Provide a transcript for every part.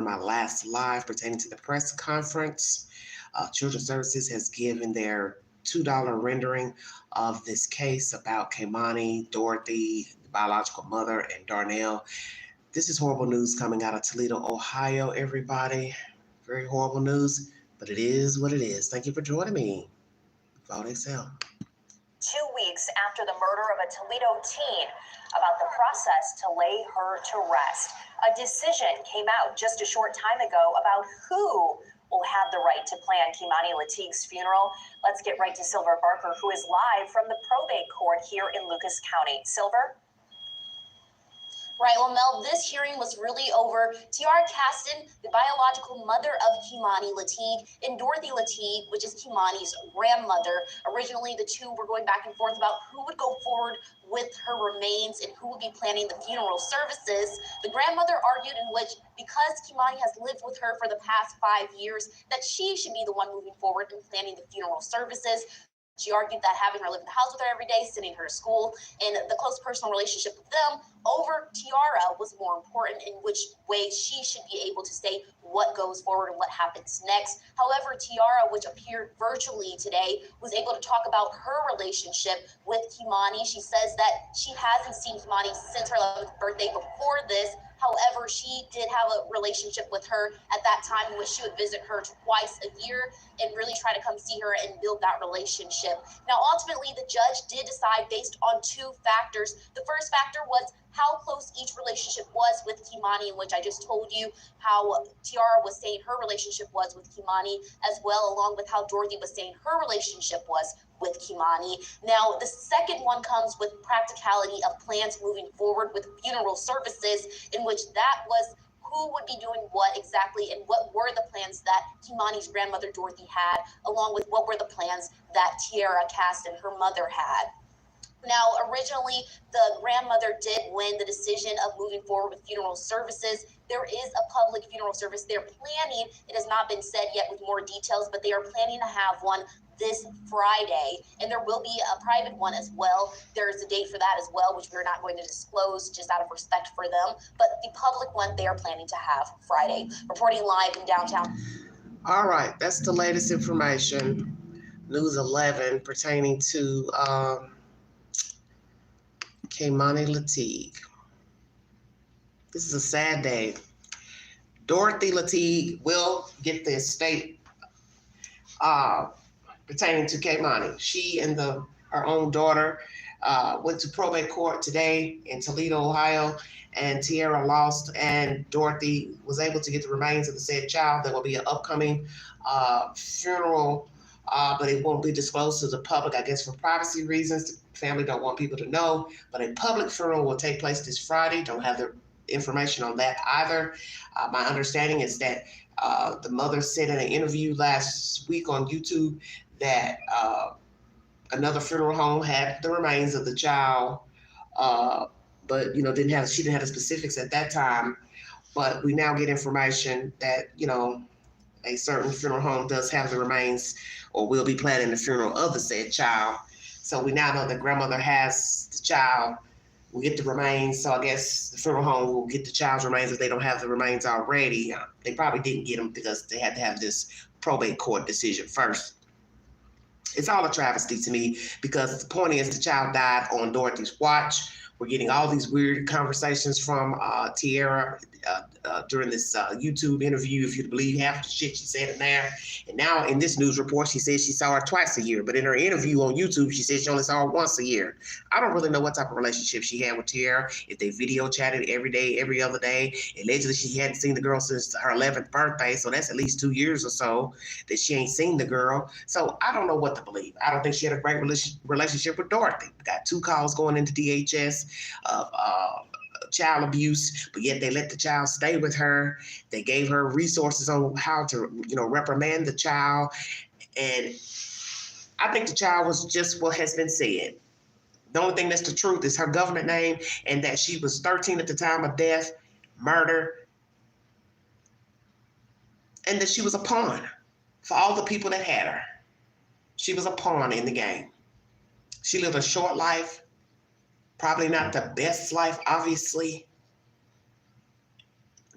my last live pertaining to the press conference. Children's Services has given their $2 rendering of this case about Keimani, Dorothy, the biological mother, and Darnell. This is horrible news coming out of Toledo, Ohio, everybody. Very horrible news, but it is what it is. Thank you for joining me. Vote Excel. 2 weeks after the murder of a Toledo teen, about the process to lay her to rest. A decision came out just a short time ago about who will have the right to plan KEI'MANI Latigue's funeral. Let's get right to Silver Barker, who is live from the probate court here in Lucas County. Silver? Right, well, Mel, this hearing was really over Tiara Caston, the biological mother of KEI'MANI Latigue, and Dorothy Latigue, which is KEI'MANI's grandmother. Originally, the two were going back and forth about who would go forward with her remains and who would be planning the funeral services. The grandmother argued in which, because KEI'MANI has lived with her for the past 5 years, that she should be the one moving forward and planning the funeral services. She argued that having her live in the house with her every day, sending her to school, and the close personal relationship with them over Tiara was more important, in which way she should be able to say what goes forward and what happens next. However, Tiara, which appeared virtually today, was able to talk about her relationship with KEI'MANI. She says that she hasn't seen KEI'MANI since her 11th birthday before this. However, she did have a relationship with her at that time in which she would visit her twice a year and really try to come see her and build that relationship. Now, ultimately, the judge did decide based on 2 factors. The first factor was how close each relationship was with KEI'MANI, in which I just told you how Tiara was saying her relationship was with KEI'MANI, as well along with how Dorothy was saying her relationship was with KEI'MANI. Now, the second one comes with practicality of plans moving forward with funeral services, in which that was who would be doing what exactly and what were the plans that KEI'MANI's grandmother Dorothy had, along with what were the plans that Tiara Caston, her mother, had. Now, originally, the grandmother did win the decision of moving forward with funeral services. There is a public funeral service they're planning. It has not been said yet with more details, but they are planning to have one this Friday, and there will be a private one as well. There's a date for that as well, which we're not going to disclose just out of respect for them, but the public one they are planning to have Friday. Reporting live in downtown. All right, that's the latest information. News 11 pertaining to KEI'MANI Latigue. This is a sad day. Dorothy Latigue will get the estate pertaining to KEI'MANI. She and her own daughter went to probate court today in Toledo, Ohio, and Tiara lost, and Dorothy was able to get the remains of the said child. There will be an upcoming funeral, but it won't be disclosed to the public, I guess for privacy reasons. The family don't want people to know, but a public funeral will take place this Friday. Don't have the information on that either. My understanding is that the mother said in an interview last week on YouTube that another funeral home had the remains of the child, but she didn't have the specifics at that time. But we now get information that a certain funeral home does have the remains or will be planning the funeral of the said child. So we now know that grandmother has the child. We'll get the remains. So I guess the funeral home will get the child's remains if they don't have the remains already. They probably didn't get them because they had to have this probate court decision first. It's all a travesty to me because the point is the child died on Dorothy's watch. We're getting all these weird conversations from Tiara during this YouTube interview, if you believe half the shit she said in there. And now in this news report, she says she saw her twice a year. But in her interview on YouTube, she said she only saw her once a year. I don't really know what type of relationship she had with Tiara, if they video chatted every day, every other day. Allegedly, she hadn't seen the girl since her 11th birthday, so that's at least 2 years or so that she ain't seen the girl. So I don't know what to believe. I don't think she had a great relationship with Dorothy. We got 2 calls going into DHS of child abuse, but yet they let the child stay with her. They gave her resources on how to, reprimand the child. And I think the child was just what has been said. The only thing that's the truth is her government name and that she was 13 at the time of death, murder, and that she was a pawn for all the people that had her. She was a pawn in the game. She lived a short life. Probably not the best life, obviously.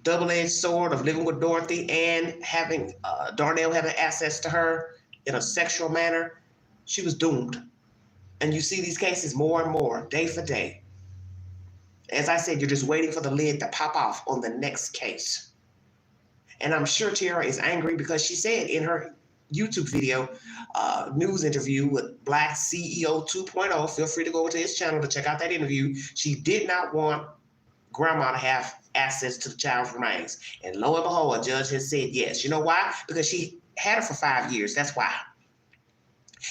double-edged sword of living with Dorothy and having Darnell having access to her in a sexual manner, she was doomed. And you see these cases more and more, day for day. As I said, you're just waiting for the lid to pop off on the next case. And I'm sure Tiara is angry because she said in her YouTube video, news interview with Black CEO 2.0, feel free to go to his channel to check out that interview. She did not want grandma to have access to the child's remains. And lo and behold, a judge has said yes. You know why? Because she had her for 5 years. That's why.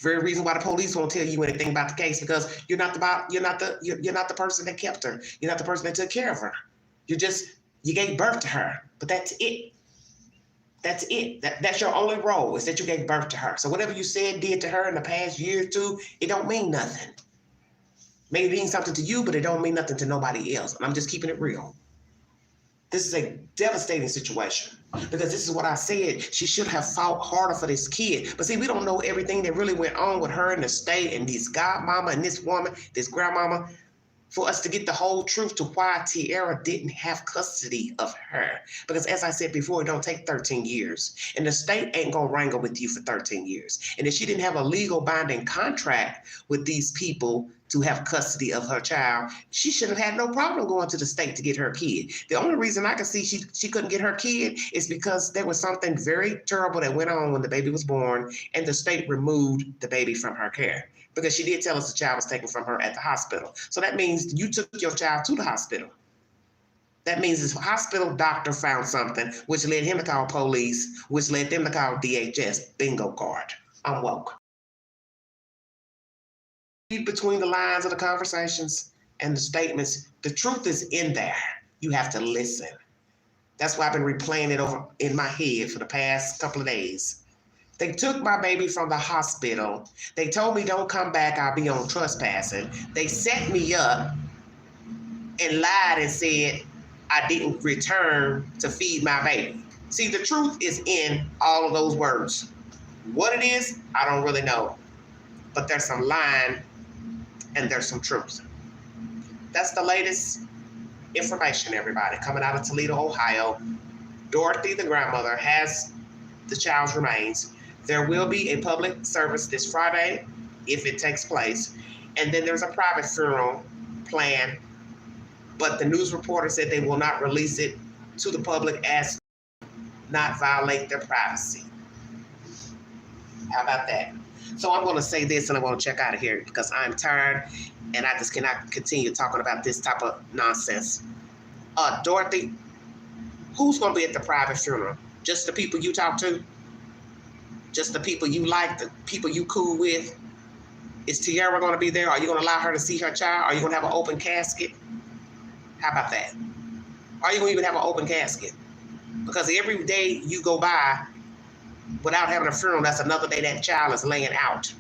Very reason why the police won't tell you anything about the case, because you're not the person that kept her. You're not the person that took care of her. You gave birth to her. But that's it. That's it. That's your only role, is that you gave birth to her. So whatever you said, did to her in the past year or two, it don't mean nothing. Maybe it means something to you, but it don't mean nothing to nobody else. And I'm just keeping it real. This is a devastating situation, because this is what I said. She should have fought harder for this kid. But see, we don't know everything that really went on with her in the state and this godmama and this woman, this grandmama, for us to get the whole truth to why Tiara didn't have custody of her. Because as I said before, it don't take 13 years. And the state ain't gonna wrangle with you for 13 years. And if she didn't have a legal binding contract with these people to have custody of her child, she should have had no problem going to the state to get her kid. The only reason I can see she couldn't get her kid is because there was something very terrible that went on when the baby was born, and the state removed the baby from her care. Because she did tell us the child was taken from her at the hospital. So that means you took your child to the hospital. That means this hospital doctor found something, which led him to call police, which led them to call DHS. Bingo card. I'm woke. Read between the lines of the conversations and the statements. The truth is in there. You have to listen. That's why I've been replaying it over in my head for the past couple of days. They took my baby from the hospital. They told me don't come back, I'll be on trespassing. They set me up and lied and said I didn't return to feed my baby. See, the truth is in all of those words. What it is, I don't really know. But there's some lying and there's some truth. That's the latest information, everybody, coming out of Toledo, Ohio. Dorothy, the grandmother, has the child's remains. There will be a public service this Friday, if it takes place. And then there's a private funeral planned, but the news reporter said they will not release it to the public as not violate their privacy. How about that? So I'm going to say this and I'm going to check out of here because I'm tired and I just cannot continue talking about this type of nonsense. Dorothy, who's going to be at the private funeral? Just the people you talk to? Just the people you like, the people you cool with? Is Tiara going to be there? Are you going to allow her to see her child? Are you going to have an open casket? How about that? Are you going to even have an open casket? Because every day you go by without having a funeral, that's another day that child is laying out.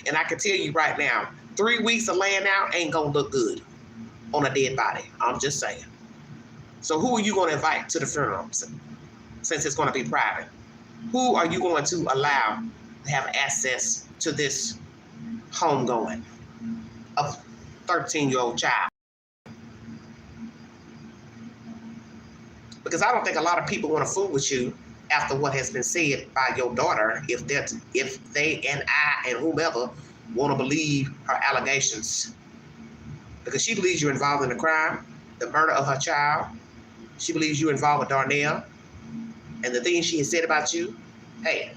And I can tell you right now, 3 weeks of laying out ain't going to look good on a dead body. I'm just saying. So who are you going to invite to the funeral since it's going to be private? Who are you going to allow to have access to this homegoing of a 13-year-old child? Because I don't think a lot of people want to fool with you after what has been said by your daughter, if they and I and whomever want to believe her allegations. Because she believes you're involved in the crime, the murder of her child. She believes you're involved with Darnell. And the things she has said about you, hey,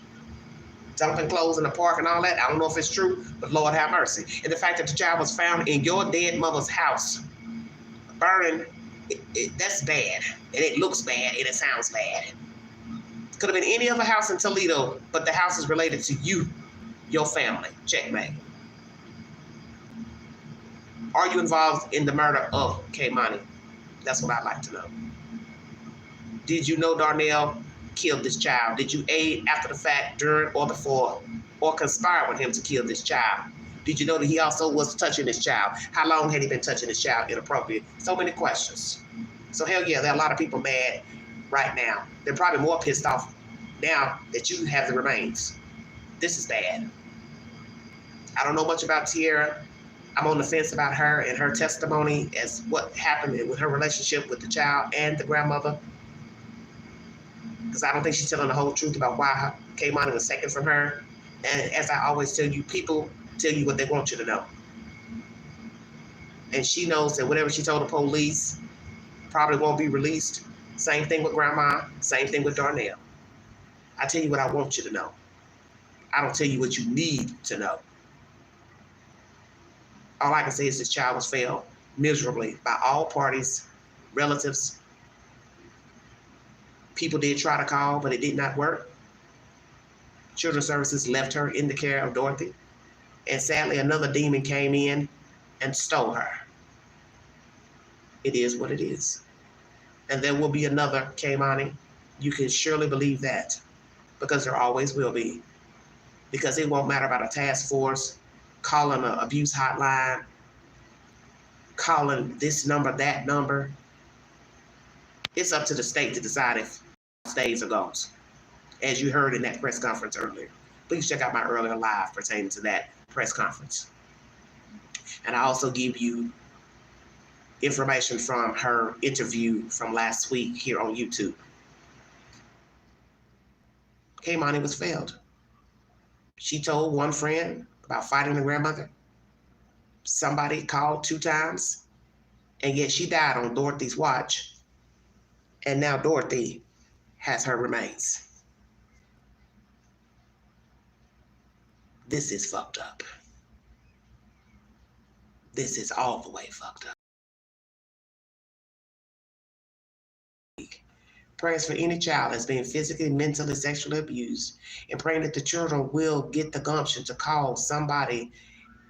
dumping clothes in the park and all that, I don't know if it's true, but Lord have mercy. And the fact that the child was found in your dead mother's house, burning, that's bad. And it looks bad and it sounds bad. Could have been any other house in Toledo, but the house is related to you, your family. Checkmate. Are you involved in the murder of KEI'MANI? That's what I'd like to know. Did you know Darnell killed this child? Did you aid after the fact, during, or before, or conspire with him to kill this child? Did you know that he also was touching this child? How long had he been touching this child inappropriate? So many questions. So hell yeah, there are a lot of people mad right now. They're probably more pissed off now that you have the remains. This is bad. I don't know much about Tiara. I'm on the fence about her and her testimony as what happened with her relationship with the child and the grandmother. because I don't think she's telling the whole truth about why KEI'MANI was taken from her. And as I always tell you, people tell you what they want you to know. And she knows that whatever she told the police probably won't be released. Same thing with Grandma, same thing with Darnell. I tell you what I want you to know. I don't tell you what you need to know. All I can say is this child was failed miserably by all parties, relatives. People did try to call, but it did not work. Children's Services left her in the care of Dorothy. And sadly, another demon came in and stole her. It is what it is. And there will be another KEI'MANI. You can surely believe that, because there always will be. Because it won't matter about a task force, calling an abuse hotline, calling this number, that number. It's up to the state to decide if it stays or goes, as you heard in that press conference earlier. Please check out my earlier live pertaining to that press conference. And I also give you information from her interview from last week here on YouTube. KEI'MANI was failed. She told one friend about fighting the grandmother. Somebody called 2 times, and yet she died on Dorothy's watch. And now Dorothy has her remains. This is fucked up. This is all the way fucked up. Prayers for any child that's being physically, mentally, sexually abused, and praying that the children will get the gumption to call somebody,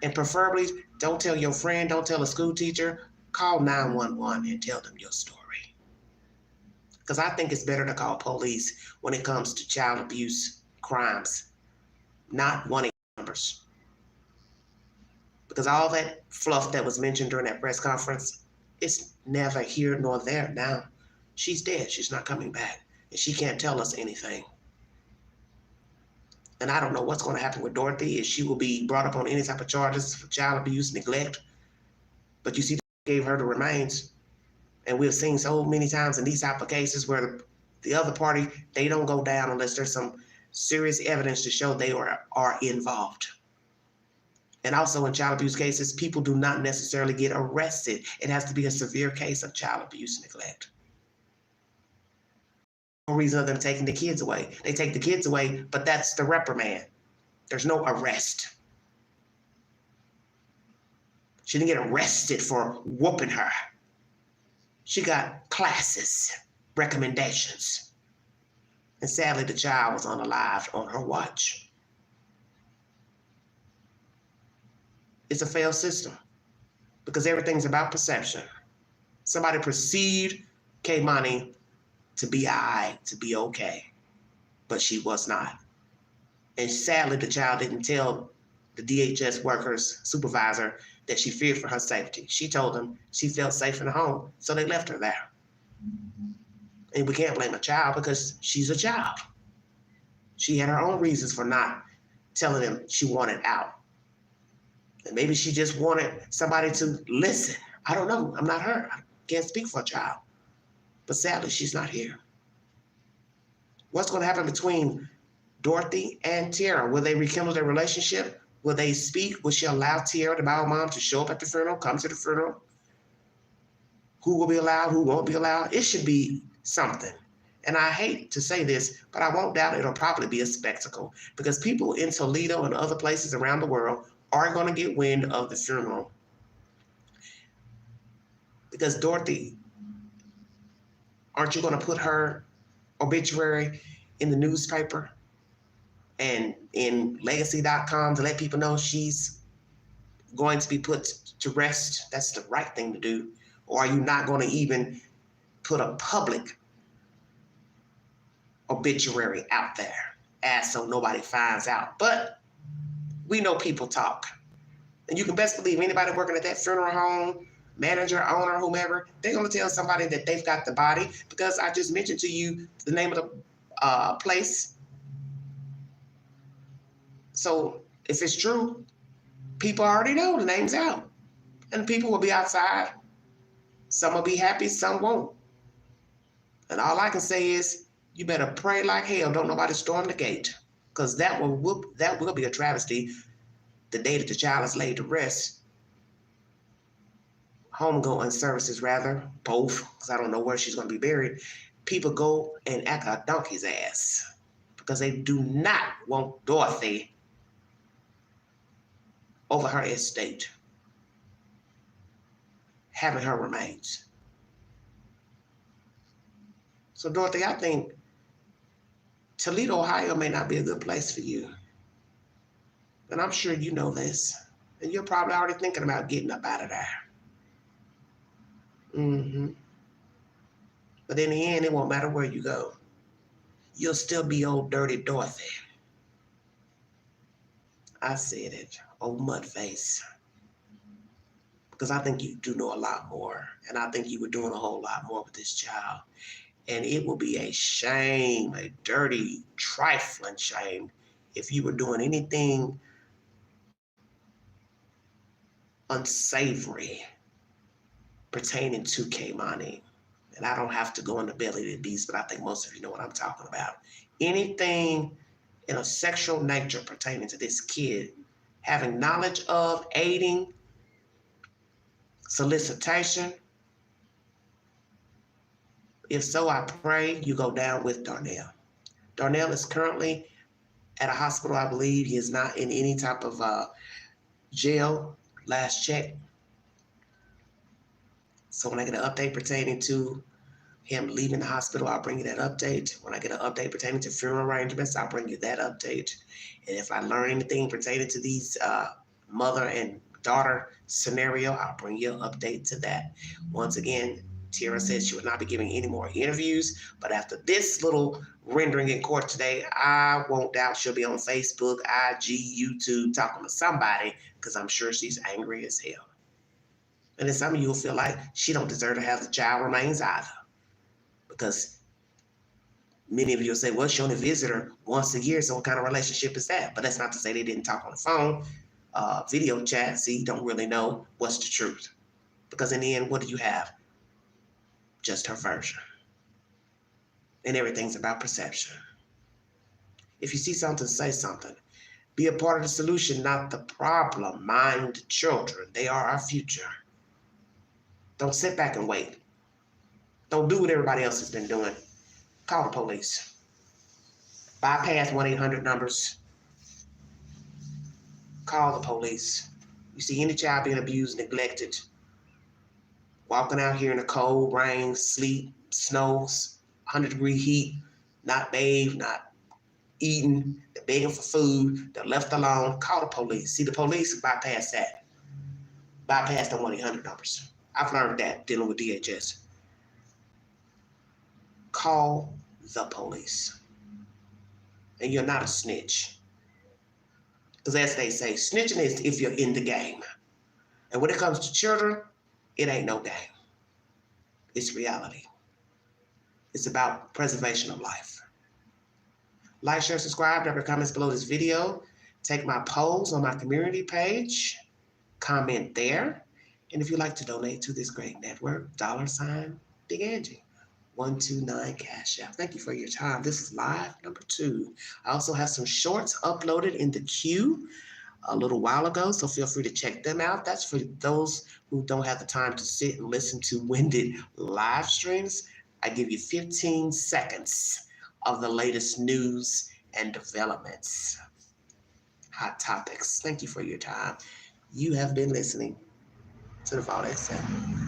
and preferably don't tell your friend, don't tell a school teacher, call 911 and tell them your story. Because I think it's better to call police when it comes to child abuse crimes, not 1-800 numbers. Because all that fluff that was mentioned during that press conference, it's never here nor there now. She's dead. She's not coming back. And she can't tell us anything. And I don't know what's going to happen with Dorothy, if she will be brought up on any type of charges for child abuse, neglect. But you see, they gave her the remains. And we've seen so many times in these type of cases where the other party, they don't go down unless there's some serious evidence to show they are involved. And also in child abuse cases, people do not necessarily get arrested. It has to be a severe case of child abuse neglect. No reason of them taking the kids away. They take the kids away, but that's the reprimand. There's no arrest. She didn't get arrested for whooping her. She got classes, recommendations. And sadly, the child was unalived on her watch. It's a failed system because everything's about perception. Somebody perceived KEI'MANI to be all right, to be okay, but she was not. And sadly, the child didn't tell the DHS workers, supervisor, that she feared for her safety. She told them she felt safe in the home, so they left her there. And we can't blame a child because she's a child. She had her own reasons for not telling them she wanted out. And maybe she just wanted somebody to listen. I don't know. I'm not her. I can't speak for a child. But sadly, she's not here. What's going to happen between Dorothy and Tiara? Will they rekindle their relationship? Will they speak? Will she allow Tiara, the bio mom, to show up at the funeral, come to the funeral? Who will be allowed? Who won't be allowed? It should be something. And I hate to say this, but I won't doubt it'll probably be a spectacle because people in Toledo and other places around the world are going to get wind of the funeral. Because Dorothy, aren't you going to put her obituary in the newspaper and in legacy.com to let people know she's going to be put to rest? That's the right thing to do. Or are you not going to even put a public obituary out there as so nobody finds out? But we know people talk. And you can best believe anybody working at that funeral home, manager, owner, whomever, they're going to tell somebody that they've got the body because I just mentioned to you the name of the place. So if it's true, people already know the name's out. And people will be outside. Some will be happy, some won't. And all I can say is You better pray like hell. Don't nobody storm the gate. Because that will be a travesty the day that the child is laid to rest. Homegoing services, rather, both, because I don't know where she's going to be buried. People go and act a donkey's ass because they do not want Dorothy over her estate, having her remains. So, Dorothy, I think Toledo, Ohio may not be a good place for you. And I'm sure you know this. And you're probably already thinking about getting up out of there. But in the end, it won't matter where you go. You'll still be old dirty Dorothy. I said it, old mudface. Because I think you do know a lot more. And I think you were doing a whole lot more with this child. And it will be a shame, a dirty, trifling shame, if you were doing anything unsavory pertaining to KEI'MANI. And I don't have to go into belly of the beast, but I think most of you know what I'm talking about. Anything in a sexual nature pertaining to this kid, having knowledge of, aiding, solicitation. If so, I pray you go down with Darnell. Darnell is currently at a hospital, I believe. He is not in any type of jail, last check. So when I get an update pertaining to him leaving the hospital, I'll bring you that update. When I get an update pertaining to funeral arrangements, I'll bring you that update. And if I learn anything pertaining to these mother and daughter scenario, I'll bring you an update to that. Once again, Tierra said she would not be giving any more interviews, but after this little rendering in court today, I won't doubt she'll be on Facebook, IG, YouTube, talking to somebody, because I'm sure she's angry as hell. And then some of you will feel like she don't deserve to have the child remains either. Because many of you will say, well, she only visit her once a year, so what kind of relationship is that? But that's not to say they didn't talk on the phone, video chat, so you don't really know what's the truth. Because in the end, what do you have? Just her version. And everything's about perception. If you see something, say something. Be a part of the solution, not the problem. Mind children. They are our future. Don't sit back and wait. Don't do what everybody else has been doing. Call the police. Bypass 1-800 numbers. Call the police. You see any child being abused, neglected, walking out here in the cold, rain, sleet, snows, 100-degree heat, not bathed, not eating, they're begging for food, they're left alone, call the police. See, the police bypass that. Bypass the 1-800 numbers. I've learned that dealing with DHS. Call the police. And you're not a snitch. Because as they say, snitching is if you're in the game. And when it comes to children, it ain't no game. It's reality. It's about preservation of life. Like, share, subscribe, drop your comments below this video. Take my polls on my community page. Comment there. And if you'd like to donate to this great network, $ Big Angie. 129 Cash App. Thank you for your time. This is live number 2. I also have some shorts uploaded in the queue a little while ago, so feel free to check them out. That's for those who don't have the time to sit and listen to winded live streams. I give you 15 seconds of the latest news and developments. Hot topics. Thank you for your time. You have been listening to the Vault XM.